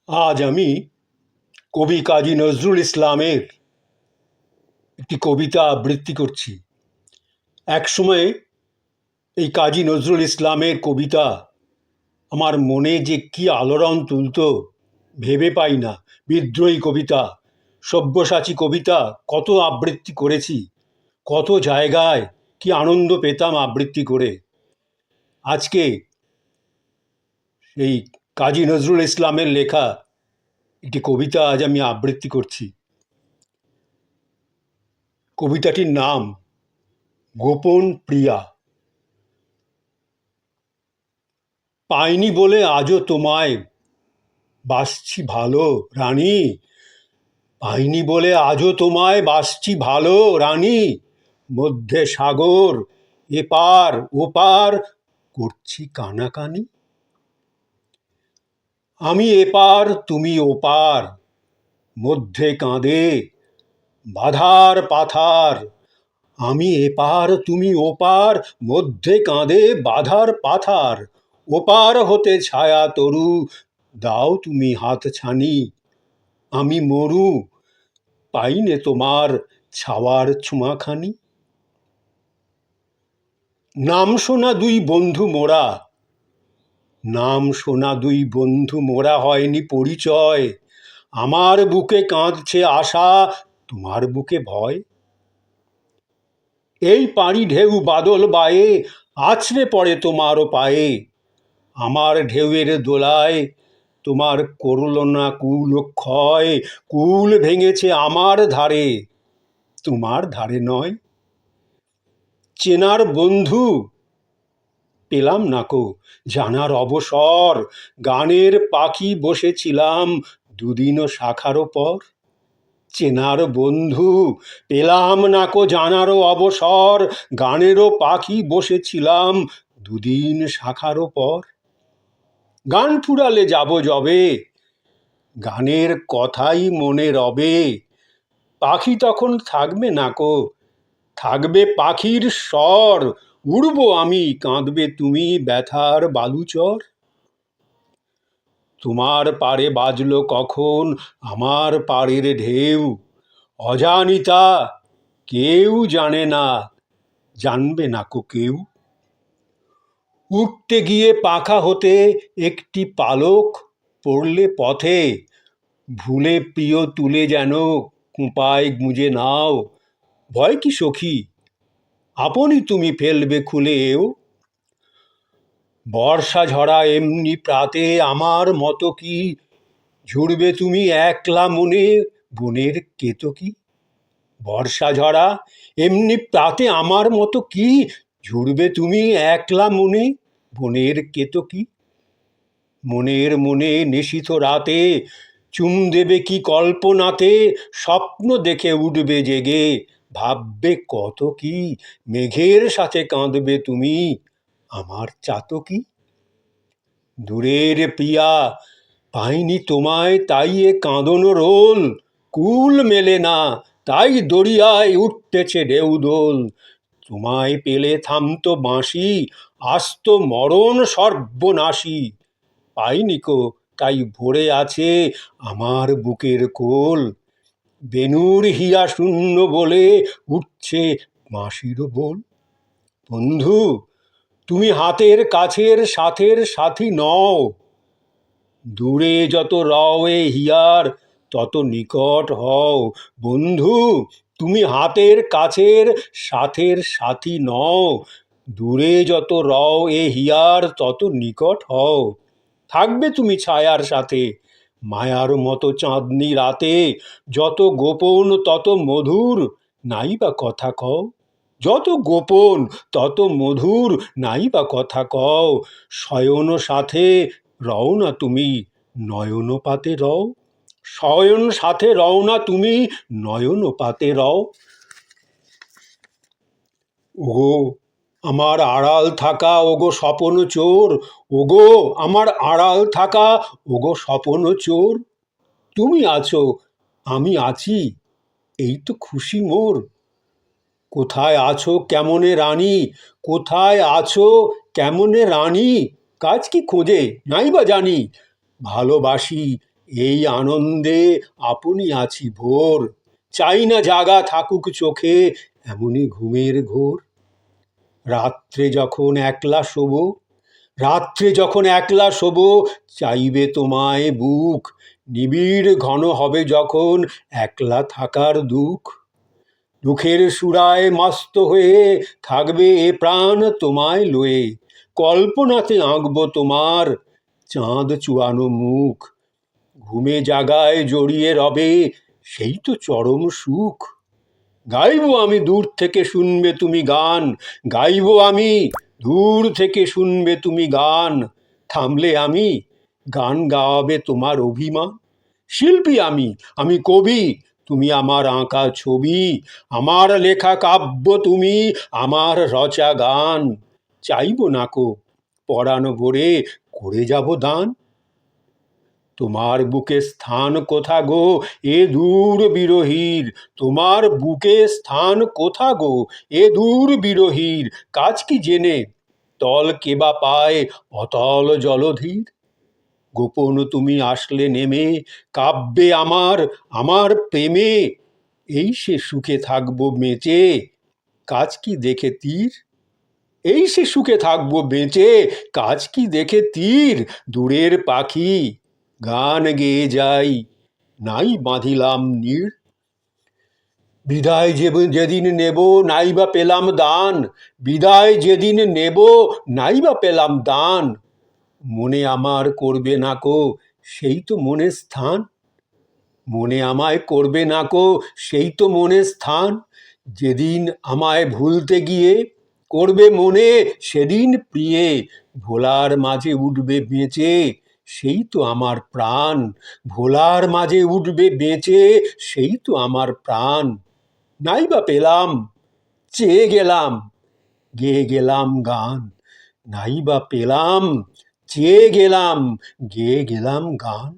আজ আমি কবি কাজী নজরুল ইসলামের একটি কবিতা আবৃত্তি করছি। একসময় এই কাজী নজরুল ইসলামের কবিতা আমার মনে যে কি আলোড়ন তুলত ভেবে পাই না। বিদ্রোহী কবিতা, সব্যসাচী কবিতা কত আবৃত্তি করেছি, কত জায়গায় কি আনন্দ পেতাম আবৃত্তি করে। আজকে এই কাজী নজরুল ইসলামের লেখা একটি কবিতা আজ আমি আবৃত্তি করছি। কবিতাটির নাম গোপন প্রিয়া। পাইনি বলে আজও তোমায় বাসছি ভালো রানী, পাইনি বলে আজও তোমায় বাসছি ভালো রানী, মধ্যে সাগর এপার ওপার করছি কানাকানি। আমি এপার তুমি ওপার, মধ্যে কাঁদে বাধার পাথার। আমি এপার তুমি ওপার, মধ্যে কাঁদে বাধার পাথার। ওপার হতে ছায়া তরু দাও তুমি হাত ছানি, আমি মরু পাইনে তোমার ছাওয়ার ছোঁয়াখানি। নাম শোনা দুই বন্ধু মোরা, নাম শোনা দুই বন্ধু মোরা হয়নি পরিচয়। আমার বুকে কাঁদছে আশা, তোমার বুকে ভয়। এই পানি ঢেউ বাদল বায়ে আছড়ে পড়ে তোমারও পায়ে, আমার ঢেউয়ের দোলায় তোমার করল না কুল ক্ষয়। কুল ভেঙেছে আমার ধারে, তোমার ধারে নয়। চেনার বন্ধু পেলাম নাকো, জানার অবসর, গানের পাখি বসেছিলাম দুদিনও শাখারও পর। চেনার বন্ধু পেলাম নাকো, জানারও অবসর, গানেরও পাখি বসেছিলাম দুদিন শাখারও পর। গান ফুরালে যাব যবে, গানের কথাই মনে রবে, পাখি তখন থাকবে নাকো, থাকবে পাখির স্বর। উড়বো আমি, কাঁদবে তুমি ব্যথার বালুচর। তোমার পাড়ে বাজলো কখন আমার পাড়ের ঢেউ, অজানিতা কেউ জানে না, জানবে নাকো কেউ। উঠতে গিয়ে পাখা হতে একটি পালক পড়লে পথে, ভুলে প্রিয় তুলে যেন কুঁপায় গুঁজে নাও। ভয় কি সখী, আপনি তুমি ফেলবে খুলে এও। বর্ষা ঝরা এমনি প্রাতে আমার মতো কি, ঝুড়বে তুমি একলা মনে বনের কেতকী। বর্ষা ঝরা এমনি প্রাতে আমার মতো কি, ঝুড়বে তুমি একলা মনে বনের কেতকী। মনের মনে নিশীথ রাতে চুম দেবে কি কল্পনাতে, স্বপ্ন দেখে উঠবে জেগে ভাববে কত কি। মেঘের সাথে কাঁদবে তুমি আমার চাতকী। দূরের প্রিয়া পাইনি তোমায় তাই এ কাঁদনো রোল, কুল মেলে না তাই দরিয়ায় উঠতেছে ঢেউদোল। তোমায় পেলে থামতো বাঁশি, আসত মরণ সর্বনাশী। পাইনি কো তাই ভরে আছে আমার বুকের কোল, বেনুর হিয়া শূন্য বলে উঠছে বাঁশিরও বোল। বন্ধু তুমি হাতের কাছের সাথের সাথী নও, দূরে যত রও এ হিয়ার তত নিকট হও। বন্ধু তুমি হাতের কাছের সাথের সাথী নও, দূরে যত রও এ হিয়ার তত নিকট হও। থাকবে তুমি ছায়ার সাথে মায়ার মতো চাঁদনি রাতে, যত গোপন তত মধুর নাই বা কথা কও। যত গোপন তত মধুর নাই বা কথা কও। শয়ন সাথে রও না তুমি নয়ন পাতে রও, শয়ন সাথে রও না তুমি নয়ন পাতে রও। ওগো আমার আড়াল থাকা ওগো স্বপন চোর, ওগো আমার আড়াল থাকা ওগো স্বপন চোর। তুমি আছো আমি আছি এই তো খুশি মোর। কোথায় আছো কেমনে রানী, কোথায় আছো কেমনে রানী, কাজ কি খোঁজে নাই বা জানি। ভালোবাসি এই আনন্দে আপনি আছি ভোর, চাই না জাগা থাকুক চোখে এমনি ঘুমের ঘোর। রাত্রে যখন একলা শোবো, রাত্রে যখন একলা শোবো, চাইবে তোমায় বুক, নিবিড় ঘন হবে যখন একলা থাকার দুঃখ। দুঃখের সুরায় মস্ত হয়ে থাকবে এ প্রাণ তোমায় লয়ে, কল্পনাতে আঁকবো তোমার চাঁদ চুয়ানো মুখ। ঘুমে জাগায় জড়িয়ে রবে সেই তো চরম সুখ। গাইবো আমি দূর থেকে শুনবে তুমি গান, গাইবো আমি দূর থেকে শুনবে তুমি গান। থামলে আমি গান গাওয়াবে তোমার অভিমান। শিল্পী আমি কবি, তুমি আমার আঁকা ছবি, আমার লেখা কাব্য তুমি, আমার রচা গান। চাইব নাকো পরাণ ভরে করে যাব দান। তোমার বুকে স্থান কোথা গো এ দূর বিরহীর, তোমার বুকে স্থান কোথা গো এ দূর বিরহীর, কাজ কি জেনে তল কেবা পায় অতল জলধীর। গোপন তুমি আসলে নেমে কাব্যে আমার আমার প্রেমে, এই সে সুখে থাকবো বেঁচে, কাজ কি দেখে তীর। এই সে সুখে থাকবো বেঁচে, কাজ কি দেখে তীর। দূরের পাখি গান গেয়ে যাই, নাই বাঁধিলাম নীড়। বিদায় যেদিন নেব নাই বা পেলাম দান, বিদায় যেদিন নেব নাই বা পেলাম দান। মনে আমার করবে নাকো সেই তো মনে স্থান, মনে আমায় করবে নাকো সেই তো মনে স্থান। যেদিন আমায় ভুলতে গিয়ে করবে মনে সেদিন প্রিয়ে, ভোলার মাঝে উঠবে বেঁচে সেই তো আমার প্রাণ। ভোলার মাঝে উঠবে বেঁচে সেই তো আমার প্রাণ। নাই বা পেলাম চেয়ে গেলাম গেয়ে গেলাম গান, নাই বা পেলাম চেয়ে গেলাম গেয়ে গেলাম গান।